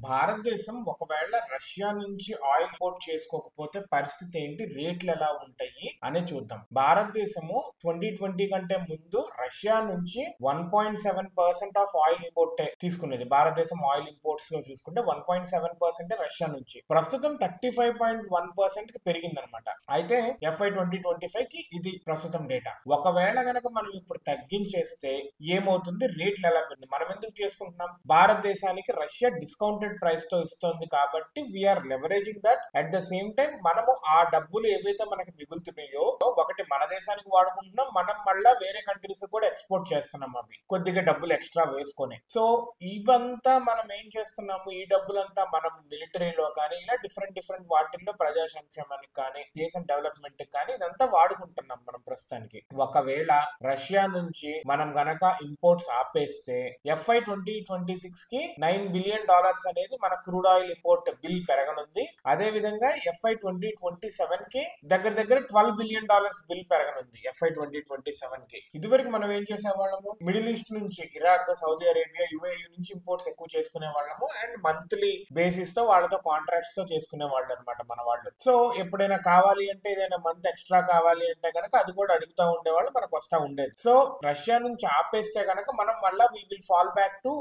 భారతదేశం ఒకవేళ రష్యా నుంచి ఆయిల్ ఇంపోర్ట్ చేసుకోకపోతే పరిస్థితి ఏంటి, రేట్లు ఎలా ఉంటాయి అని చూద్దాం. భారతదేశము 2020 కంటే ముందు రష్యా నుంచి 1.7% ఆఫ్ ఆయిల్ ఇంపోర్ట్ తీసుకునేది. భారతదేశం ఆయిల్ ఇంపోర్ట్స్ లో చూసుకుంటే 1.7% రష్యా నుంచి. ప్రస్తుతం 35.1% కి పెరిగిందనమాట. అయితే FY 2025 కి ఇది ప్రస్తుతం డేటా. ఒకవేళ గనక మనం ఇప్పుడు తగ్గించేస్తే ఏమవుతుంది, రేట్లు ఎలా పెరిగింది, మనం ఎందుకు చేసుకుంటున్నాం, భారతదేశానికి రష్యా డిస్కౌంటెడ్ ప్రైస్ తో ఇస్తుంది కాబట్టి we're leveraging that. At the same time మనము ఆ డబ్బులు ఏవైతే మనకి మిగులుతున్నాయో ఒకటి మన దేశానికి వాడుకుంటున్నాం, మనం మళ్ళా వేరే కంట్రీస్ కూడా ఎక్స్పోర్ట్ చేస్తున్నాం అవి కొద్దిగా డబ్బులు ఎక్స్ట్రా వేసుకొని. సో ఇవంతా మనం ఏం చేస్తున్నాము, ఈ డబ్బులంతా మనం మిలిటరీలో కానీ ఇలా డిఫరెంట్ డిఫరెంట్ వాటిల్లో ప్రజా సంక్షేమానికి కానీ దేశం డెవలప్మెంట్ కానీ ఇదంతా వాడుకుంటున్నాం మనం ప్రస్తుతానికి. ఒకవేళ రష్యా నుంచి మనం గనక ఇంపోర్ట్స్ ఆపేస్తే FY 2026 కి $9 బిలియన్ అనేది మన క్రూడ్ ఆయిల్ ఇంపోర్ట్ బిల్ పెరగనుంది. అదే విధంగా FY 2027 కి దగ్గర దగ్గర $12 బిలియన్ బిల్ పెరగనుంది FY 2027 కి. ఇదివరకు మనం ఏం చేసేవాళ్ళము, మిడిల్ ఈస్ట్ నుంచి ఇరాక్, సౌదీ అరేబియా, UAE నుంచి ఇంపోర్ట్స్ ఎక్కువ చేసుకునే వాళ్ళము అండ్ మంత్లీ బేసిస్ తో వాళ్ళతో కాంట్రాక్ట్స్ తో చేసుకునే వాళ్ళు అనమాట మన వాళ్ళు. సో ఎప్పుడైనా కావాలి అంటే ఏదైనా మంత్ ఎక్స్ట్రా కావాలి అంటే కనుక అది కూడా అడుగుతూ ఉండేవాళ్ళు, మనకు వస్తా ఉండేది. సో రష్యా నుంచి ఆపేస్తే కనుక మనం మళ్ళీ we will fall back to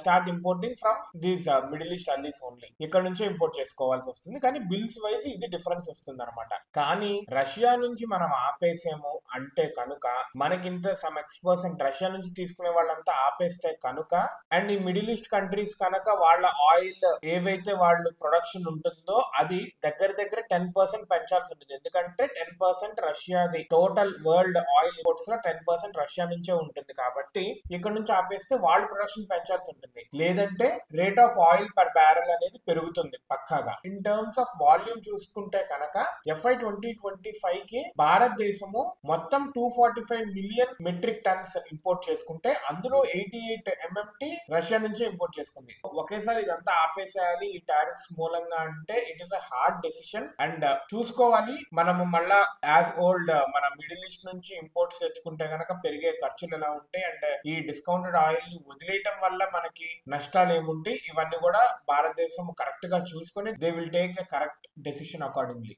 start importing from these Middle East allies only. ఇక్కడ నుంచే ఇంపోర్ట్ చేసుకోవాల్సి వస్తుంది. కానీ బిల్స్ వైజ్ ఇది డిఫరెన్స్ వస్తుంది అనమాట. కానీ రష్యా నుంచి మనం ఆపేసేమో అంటే కనుక మనకింత సమ్ X% రష్యా నుంచి తీసుకునే వాళ్ళంతా ఆపేస్తే కనుక అండ్ ఈ మిడిల్ ఈస్ట్ కంట్రీస్ కనుక వాళ్ళ ఆయిల్ ఏవైతే వాళ్ళు ప్రొడక్షన్ ఉంటుందో అది దగ్గర దగ్గర 10% పెంచాల్సి ఉంటుంది. ఎందుకంటే 10% రష్యాది టోటల్ వరల్డ్ ఆయిల్ ఇంపోర్ట్స్ లో 10% రష్యా నుంచే ఉంటుంది. కాబట్టి ఇక్కడ నుంచి ఆపేస్తే వాళ్ళ ప్రొడక్షన్ పెంచాల్సి ఉంటుంది. లేదంటే rate of oil per barrel అనేది పెరుగుతుంది పక్కాగా. ఇన్ టర్మ్స్ ఆఫ్ వాల్యూమ్ చూసుకుంటే కనుక FY 2025 కి భారతదేశము మొత్తం 245 మిలియన్ మెట్రిక్ టన్స్ ఇంపోర్ట్ చేసుకుంటే అందులో 88 MMT రష్యా నుంచే ఇంపోర్ట్ చేసుకుంది. ఒకేసారి ఇదంతా ఆపేసేయాలి ఈ టారిఫ్స్ మూలంగా అంటే it is a hard decision. And చూసుకోవాలి మనము మళ్ళా యాజ్ ఓల్డ్ మన మిడిల్ ఈస్ట్ నుంచి ఇంపోర్ట్స్ తెచ్చుకుంటే గనక పెరిగే ఖర్చులు ఎలా ఉంటాయి అండ్ ఈ డిస్కౌంటెడ్ ఆయిల్ ని వదిలేయటం వల్ల మనకి నష్టాలు ఏముంటాయి, ఇవన్నీ కూడా భారతదేశం కరెక్ట్ గా చూసుకొని they will take a correct decision accordingly.